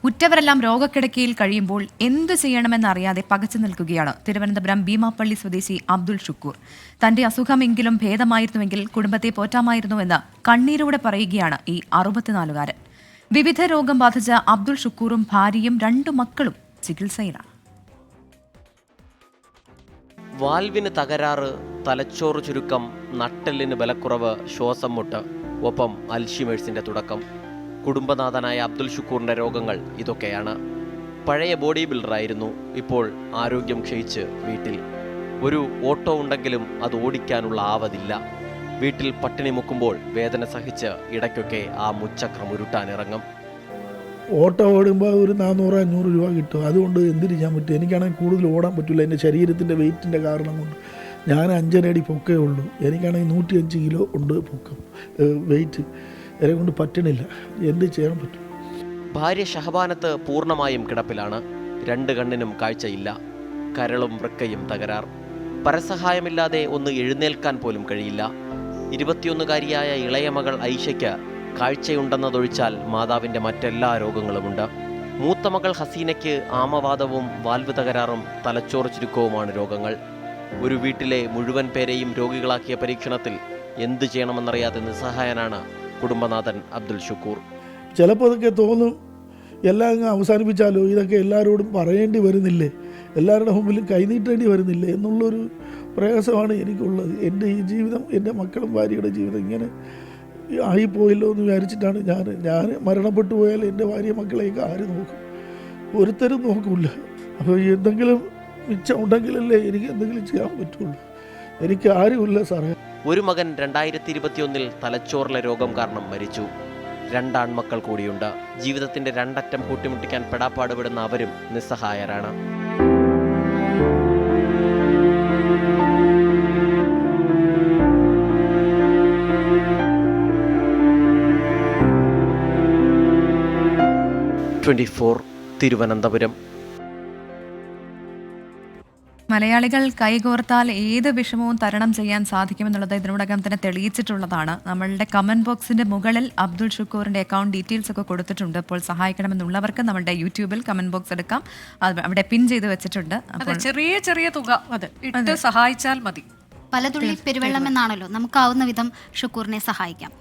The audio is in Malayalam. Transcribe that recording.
ഉറ്റവരെല്ലാം രോഗക്കിടക്കയിൽ കഴിയുമ്പോൾ എന്തു ചെയ്യണമെന്നറിയാതെ പകച്ചു നിൽക്കുകയാണ് തിരുവനന്തപുരം ഭീമാപ്പള്ളി സ്വദേശി അബ്ദുൾ ഷുക്കൂർ. തന്റെ അസുഖമെങ്കിലും ഭേദമായിരുന്നുവെങ്കിൽ കുടുംബത്തെ പോറ്റാമായിരുന്നുവെന്ന് കണ്ണീരോടെ പറയുകയാണ് ഈ 64-കാരൻ. വിവിധ രോഗം ബാധിച്ച അബ്ദുൾ ഷുക്കൂറും ഭാര്യയും 2 മക്കളും ചികിത്സയിലാണ്. വാൽവിന് തകരാറ്, തലച്ചോറ് ചുരുക്കം, നട്ടെല്ലിന് ബലക്കുറവ്, ശ്വാസം മുട്ട്, ഒപ്പം അൽഷിമേഴ്സിന്റെ തുടക്കം. കുടുംബനാഥനായ അബ്ദുൾ ഷുക്കൂറിന്റെ രോഗങ്ങൾ ഇതൊക്കെയാണ്. പഴയ ബോഡി ബിൽഡറായിരുന്നു, ഇപ്പോൾ ആരോഗ്യം ക്ഷയിച്ച് വീട്ടിൽ. ഒരു ഓട്ടോ ഉണ്ടെങ്കിലും അത് ഓടിക്കാനുള്ള ആവതില്ല. വീട്ടിൽ പട്ടിണി മുക്കുമ്പോൾ വേദന സഹിച്ച് ഇടയ്ക്കൊക്കെ ആ മുച്ചക്രം ഉരുട്ടാനിറങ്ങും. ഓട്ടോ ഓടുമ്പോൾ ഒരു 400-500 രൂപ കിട്ടും. അതുകൊണ്ട് എന്തിന് ചെയ്യാൻ പറ്റും? എനിക്കാണെങ്കിൽ കൂടുതൽ ഓടാൻ പറ്റില്ല. എൻ്റെ ശരീരത്തിൻ്റെ വെയിറ്റിൻ്റെ കാരണം കൊണ്ട്. ഞാൻ 5.5 അടി പൊക്കേ ഉള്ളൂ. എനിക്കാണെങ്കിൽ 105 കിലോ ഉണ്ട് പൊക്കം വെയിറ്റ്. എന്നെ കൊണ്ട് പറ്റണില്ല. എന്ത് ചെയ്യാൻ പറ്റും? ഭാര്യ ഷഹബാനത്ത് പൂർണ്ണമായും കിടപ്പിലാണ്. 2 കണ്ണിനും കാഴ്ചയില്ല. കരളും വൃക്കയും തകരാർ. പരസഹായമില്ലാതെ ഒന്ന് എഴുന്നേൽക്കാൻ പോലും കഴിയില്ല. 21-കാരിയായ ഇളയ മകൾ ഐഷയ്ക്ക് കാഴ്ചയുണ്ടെന്നതൊഴിച്ചാൽ മാതാവിൻ്റെ മറ്റെല്ലാ രോഗങ്ങളുമുണ്ട്. മൂത്ത മകൾ ഹസീനയ്ക്ക് ആമവാദവും വാൽവ് തകരാറും തലച്ചോറ് ചുരുക്കവുമാണ് രോഗങ്ങൾ. ഒരു വീട്ടിലെ മുഴുവൻ പേരെയും രോഗികളാക്കിയ പരീക്ഷണത്തിൽ എന്തു ചെയ്യണമെന്നറിയാതെ നിസ്സഹായനാണ് കുടുംബനാഥൻ അബ്ദുൾ ഷുക്കൂർ. ചിലപ്പോൾ അതൊക്കെ തോന്നും, എല്ലാം അങ്ങ് അവസാനിപ്പിച്ചാലോ, ഇതൊക്കെ എല്ലാവരോടും പറയേണ്ടി വരുന്നില്ലേ, എല്ലാവരുടെ മുമ്പിലും കൈനീട്ടേണ്ടി വരുന്നില്ലേ എന്നുള്ളൊരു പ്രയാസമാണ് എനിക്കുള്ളത്. എൻ്റെ ഈ ജീവിതം, എൻ്റെ മക്കളും ഭാര്യയുടെ ജീവിതം ഇങ്ങനെ ആയിപ്പോയല്ലോ എന്ന് വിചാരിച്ചിട്ടാണ് ഞാൻ മരണപ്പെട്ടു പോയാൽ എൻ്റെ ഭാര്യ മക്കളെയൊക്കെ ആര് നോക്കും? ഒരുത്തരും നോക്കില്ല. അപ്പോൾ എന്തെങ്കിലും മിച്ചം ഉണ്ടെങ്കിലല്ലേ എനിക്ക് എന്തെങ്കിലും ചെയ്യാൻ പറ്റുള്ളൂ. എനിക്ക് ആരുമില്ല സാറേ. ഒരു മകൻ 2021 തലച്ചോറിലെ രോഗം കാരണം മരിച്ചു. 2 ആൺമക്കൾ കൂടിയുണ്ട്. ജീവിതത്തിന്റെ 2 അറ്റം കൂട്ടിമുട്ടിക്കാൻ പെടാപ്പാടുപെടുന്ന അവരും നിസ്സഹായരാണ്. തിരുവനന്തപുരം. മലയാളികൾ കൈകോർത്താൽ ഏത് വിഷമവും തരണം ചെയ്യാൻ സാധിക്കുമെന്നുള്ളത് ഇതിനോടകം തന്നെ തെളിയിച്ചിട്ടുള്ളതാണ്. നമ്മളുടെ കമന്റ് ബോക്സിന്റെ മുകളിൽ അബ്ദുൾ ഷുക്കൂറിന്റെ അക്കൗണ്ട് ഡീറ്റെയിൽസ് ഒക്കെ കൊടുത്തിട്ടുണ്ട്. അപ്പോൾ സഹായിക്കണമെന്നുള്ളവർക്ക് നമ്മുടെ യൂട്യൂബിൽ കമന്റ് ബോക്സ് എടുക്കാം. അവിടെ പിൻ ചെയ്ത് വെച്ചിട്ടുണ്ട്. ചെറിയ തുക ഇട്ട് സഹായിച്ചാൽ മതി. പലതുള്ളി പെരുവെള്ളം എന്നാണല്ലോ, നമുക്കാവുന്ന വിധം ഷുക്കൂറിനെ സഹായിക്കാം.